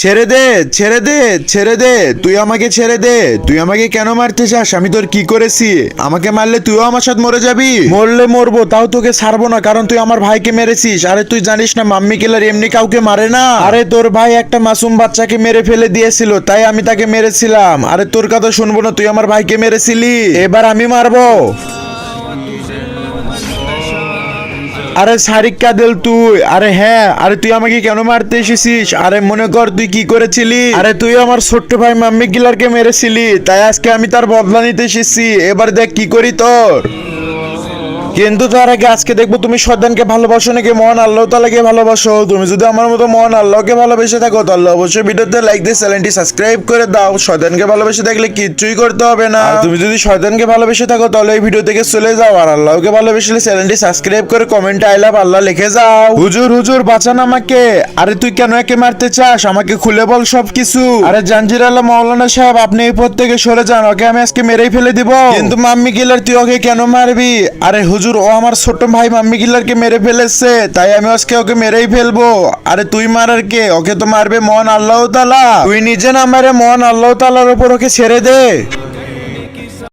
ছেড়ে দে, ছেড়ে দে, ছেড়ে দে, তুই আমাকে ছেড়ে দে। তুই আমাকে কেন মারতে চাস? আমি তোর কি করেছি? আমাকে মারলে তুইও আমার সাথে মরে যাবি। মরলে মরবো, তাও তোকে ছাড়বো না, কারণ তুই আমার ভাইকে মেরেছিস। আরে তুই জানিস না মাম্মি কিলার এমনি কাউকে মারে না। আরে তোর ভাই একটা মাসুম বাচ্চাকে মেরে ফেলে দিয়েছিল, তাই আমি তাকে মেরেছিলাম। আরে তোর কথা শুনবো না, তুই আমার ভাইকে মেরেছিলি, এবার আমি মারবো। আরে সারিক কাদেল তুই? আরে হ্যাঁ, আরে তুই আমাকে কেন মারতে এসেছিস? আরে মনে কর তুই কি করেছিলি। আরে তুই আমার ছোট্ট ভাই মাম্মি কিলারকে মেরেছিলি, তাই আজকে আমি তার বদলা নিতে এসেছি। এবার দেখ কি করি তোর। কিন্তু তার আগে আজকে দেখবো তুমি শয়তানকে ভালোবাসো নাকি মহান আল্লাহ তাআলাকে ভালোবাসো। তুমি যদি আমার মতো মহান আল্লাহকে ভালোবেসে থাকো তাহলে অবশ্যই ভিডিওতে লাইক দিয়ে চ্যানেলটি সাবস্ক্রাইব করে দাও। শয়তানকে ভালোবেসে থাকলে কিচ্ছুই করতে হবে না। আর তুমি যদি শয়তানকে ভালোবেসে থাকো তাহলে এই ভিডিও থেকে চলে যাও, আর আল্লাহকে ভালোবেসলে চ্যানেলটি সাবস্ক্রাইব করে কমেন্টে আই লাভ আল্লাহ লিখে যাও। হুজুর হুজুর বাঁচান আমাকে। আরে তুই কেন একে মারতে চাস? আমাকে খুলে বল সবকিছু। আরে জাঞ্জির আল্লাহ মাওলানা সাহেব, আপনি এই পথ থেকে সরে যান, ওকে আমি আজকে মেরেই ফেলে দিব। কিন্তু মাম্মি কিলার তুই ওকে কেন মারবি? আরে হুজুর, ও আমার ছোট ভাই মাম্মি কিলারকে মেরে ফেলেছে, তাই আমি আজকে ওকে মেরেই ফেলবো। আরে তুই মারার কে? ওকে তো মারবে মহান আল্লাহ তাআলা। তুই নিজে না মারে মহান আল্লাহ তাআলার উপর ওকে ছেড়ে দে।